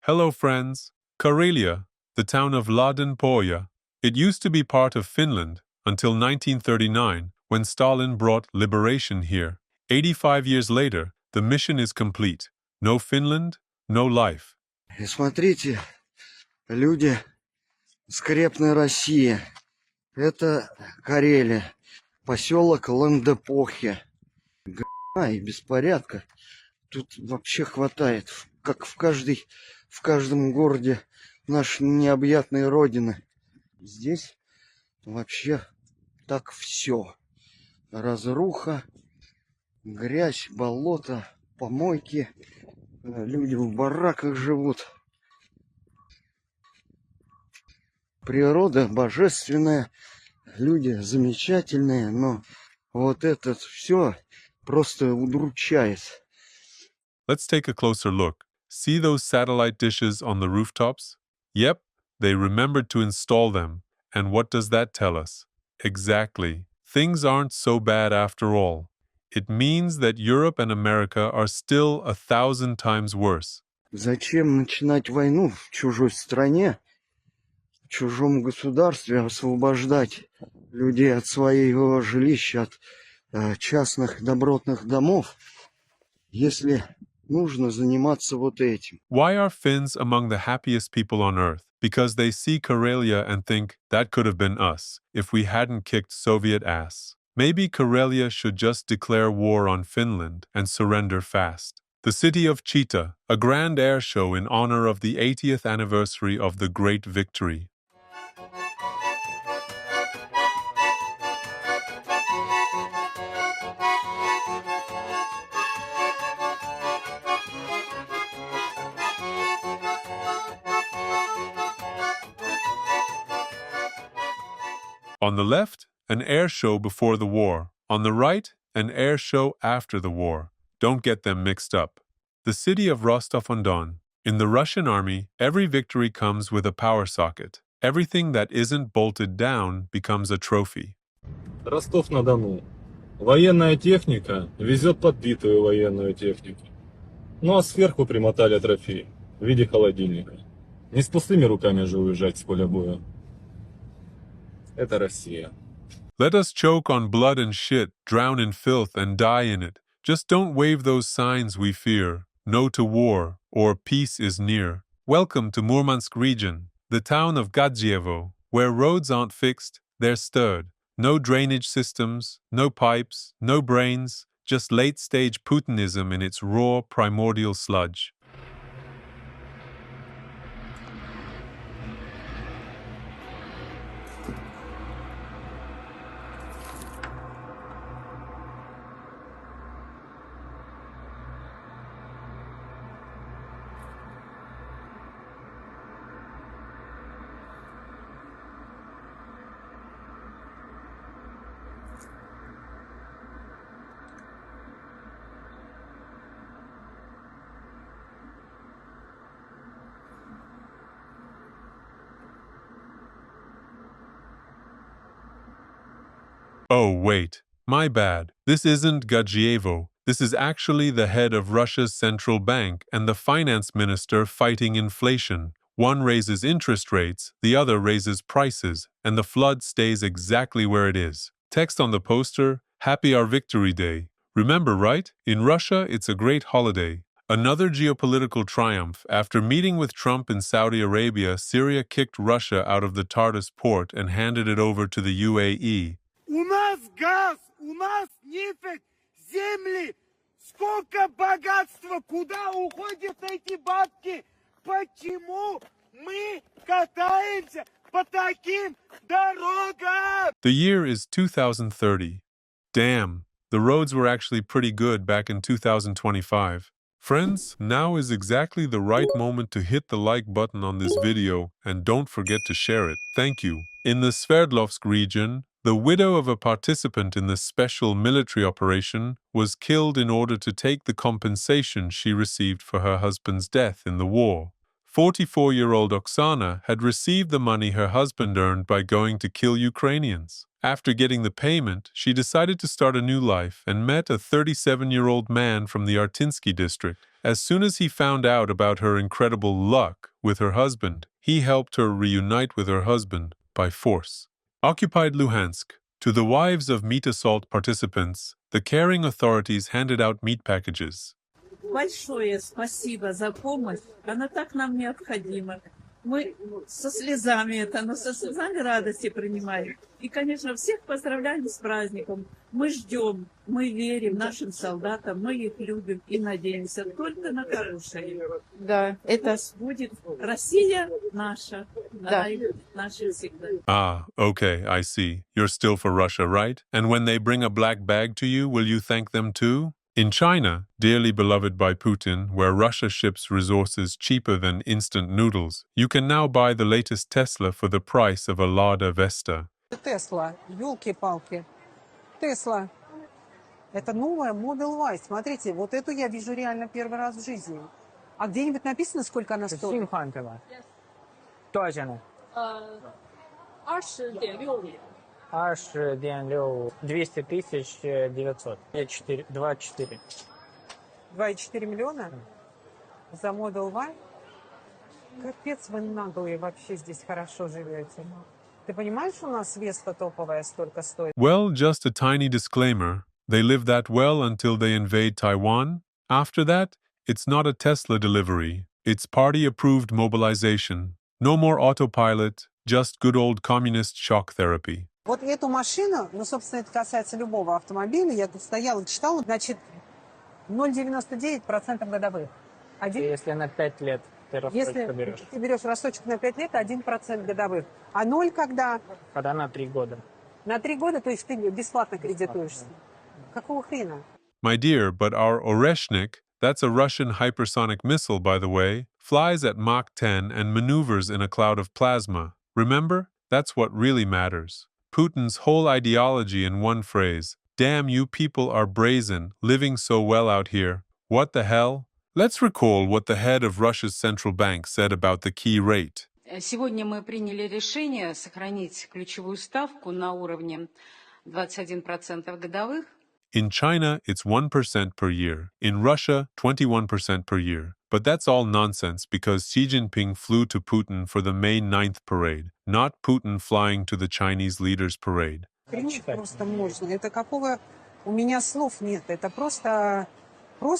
Hello, friends. Karelia, the town of Laden-Poja. It used to be part of Finland until 1939, when Stalin brought liberation here. 85 years later, the mission is complete. No Finland, no life. И смотрите, люди скрепной России. Это Карелия, поселок Ландепохи. И беспорядка тут вообще хватает, как в каждом городе нашей необъятной родины. Здесь вообще так все. Разруха, грязь, болото, помойки. Люди в бараках живут. Природа божественная, люди замечательные, но вот это все просто удручает. Let's take a closer look. See those satellite dishes on the rooftops? Yep, they remembered to install them. And what does that tell us? Exactly. Things aren't so bad after all. It means that Europe and America are still 1,000 times worse. Зачем начинать войну в чужой стране, в чужом государстве, освобождать людей от своего жилища, от частных добротных домов, если нужно заниматься вот этим? Why are Finns among the happiest people on earth? Because they see Karelia and think, that could have been us, if we hadn't kicked Soviet ass. Maybe Karelia should just declare war on Finland and surrender fast. The city of Chita, a grand air show in honor of the 80th anniversary of the Great Victory. On the left, an air show before the war. On the right, an air show after the war. Don't get them mixed up. The city of Rostov-on-Don. In the Russian army, every victory comes with a power socket. Everything that isn't bolted down becomes a trophy. Ростов-на-Дону. Военная техника везет подбитую военную технику. Ну а сверху примотали трофей в виде холодильника. Не с пустыми руками же уезжать с поля боя. Это Россия. Let us choke on blood and shit, drown in filth and die in it. Just don't wave those signs we fear. No to war, or peace is near. Welcome to Murmansk region, the town of Gadzievo, where roads aren't fixed, they're stirred. No drainage systems, no pipes, no brains, just late-stage Putinism in its raw, primordial sludge. Oh, wait. My bad. This isn't Gadzievo. This is actually the head of Russia's central bank and the finance minister fighting inflation. One raises interest rates, the other raises prices, and the flood stays exactly where it is. Text on the poster, Happy Our Victory Day. Remember, right? In Russia, it's a great holiday. Another geopolitical triumph. After meeting with Trump in Saudi Arabia, Syria kicked Russia out of the Tartus port and handed it over to the UAE. У нас газ, у нас нефть, земли, сколько богатства, куда уходят эти бабки? Почему мы катаемся по таким дорогам? The year is 2030. Damn, the roads were actually pretty good back in 2025. Friends, now is exactly the right moment to hit the like button on this video and don't forget to share it. Thank you. In the Sverdlovsk region, the widow of a participant in the special military operation was killed in order to take the compensation she received for her husband's death in the war. 44-year-old Oksana had received the money her husband earned by going to kill Ukrainians. After getting the payment, she decided to start a new life and met a 37-year-old man from the Artinsky district. As soon as he found out about her incredible luck with her husband, he helped her reunite with her husband by force. Occupied Luhansk. To the wives of meat assault participants, the caring authorities handed out meat packages. Большое спасибо за помощь. Она так нам необходима. Мы со слезами это, но со слезами радости принимаем. И, конечно, всех поздравляем с праздником. Мы ждем, мы верим нашим солдатам, мы их любим и надеемся только на хорошее. Да, это... Будет Россия наша, Да. она и будет наша всегда. Ah, okay, I see. You're still for Russia, right? And when they bring a black bag to you, will you thank them too? In China, dearly beloved by Putin, where Russia ships resources cheaper than instant noodles, you can now buy the latest Tesla for the price of a Lada Vesta. Тесла, елки-палки. Тесла. Это новая Model Y. Смотрите, вот эту я вижу реально первый раз в жизни. А где-нибудь написано, сколько она стоит? 多少钱呢？ 20.6. 20.6, 200 тысяч 900. 24. 2,4 миллиона? За Model Y? Капец, вы наглые вообще здесь хорошо живете. Ты понимаешь, у нас Веста топовая столько стоит? Well, just a tiny disclaimer. They live that well until they invade Taiwan. After that, it's not a Tesla delivery. It's party-approved mobilization. No more autopilot, just good old communist shock therapy. Вот эту машину, ну, собственно, это касается любого автомобиля, я тут стояла, читала, значит, 0,99% годовых. Если на 5 лет ты Если рассрочку берешь. ты берешь рассрочку на 5 лет, 1% годовых. А 0 когда? Когда на 3 года. На 3 года, то есть ты бесплатно кредитуешься. Какого хрена? My dear, but our Oreshnik, that's a Russian hypersonic missile, by the way, flies at Mach 10 and maneuvers in a cloud of plasma. Remember? That's what really matters. Putin's whole ideology in one phrase. Damn, you people are brazen, living so well out here. What the hell? Let's recall what the head of Russia's central bank said about the key rate. Сегодня мы приняли решение сохранить ключевую ставку на уровне 21% годовых. In China, it's 1% per year. In Russia, 21% per year. But that's all nonsense because Xi Jinping flew to Putin for the May 9th parade, not Putin flying to the Chinese leaders' parade. Охренеть просто можно. Это какого... У меня слов нет. Это просто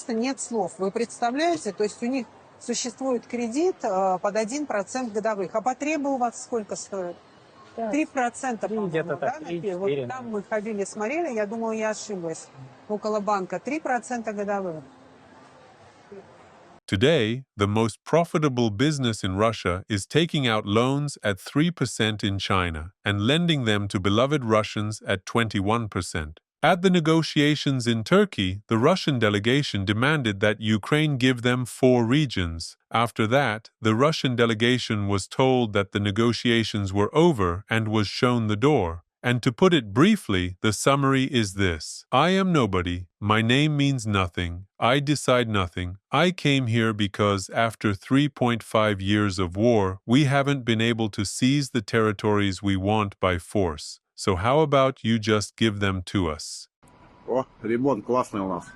нет слов. Вы представляете? То есть у них существует кредит под 1% годовых. А потребы у вас сколько стоят? 3%, по-моему, где-то да? так, 3-4, Вот там мы ходили, смотрели, я думала, я ошиблась. Около банка 3% годовых. Today, the most profitable business in Russia is taking out loans at 3% in China and lending them to beloved Russians at 21%. At the negotiations in Turkey, the Russian delegation demanded that Ukraine give them 4 regions. After that, the Russian delegation was told that the negotiations were over and was shown the door. And to put it briefly, the summary is this. I am nobody. My name means nothing. I decide nothing. I came here because after 3.5 years of war, we haven't been able to seize the territories we want by force. So how about you just give them to us? О, ремонт классный у нас.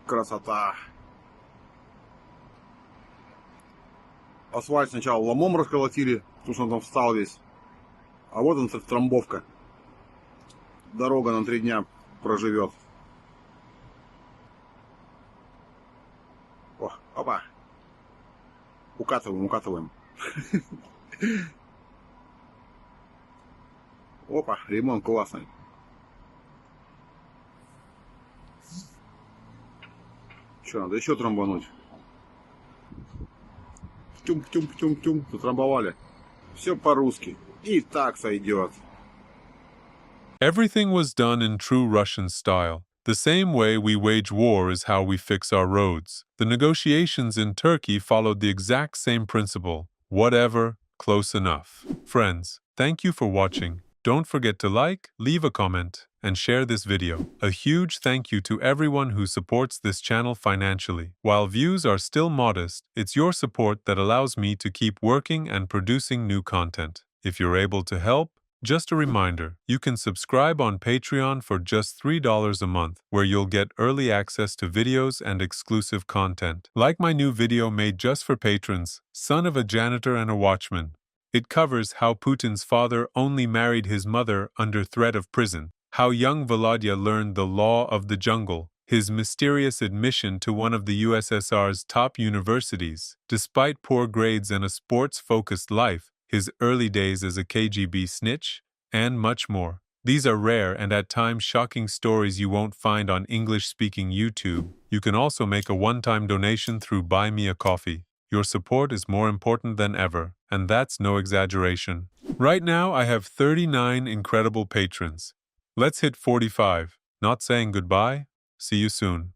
Красота. Асфальт сначала ломом расколотили, потому что он там встал весь. А вот он, трамбовка. Дорога на 3 дня проживет. О, опа. Укатываем. Опа, ремонт классный. Что, надо еще трамбануть? Тюм, затрамбовали. Все по-русски. И так сойдет. Everything was done in true Russian style. The same way we wage war is how we fix our roads. The negotiations in Turkey followed the exact same principle. Whatever, close enough. Friends, thank you for watching. Don't forget to like, leave a comment, and share this video. A huge thank you to everyone who supports this channel financially. While views are still modest, it's your support that allows me to keep working and producing new content. If you're able to help, Just a reminder, you can subscribe on Patreon for just $3 a month, where you'll get early access to videos and exclusive content. Like my new video made just for patrons, Son of a Janitor and a Watchman. It covers how Putin's father only married his mother under threat of prison, how young Volodya learned the law of the jungle, his mysterious admission to one of the USSR's top universities, despite poor grades and a sports-focused life, his early days as a KGB snitch, and much more. These are rare and at times shocking stories you won't find on English-speaking YouTube. You can also make a one-time donation through Buy Me a Coffee. Your support is more important than ever, and that's no exaggeration. Right now, I have 39 incredible patrons. Let's hit 45. Not saying goodbye. See you soon.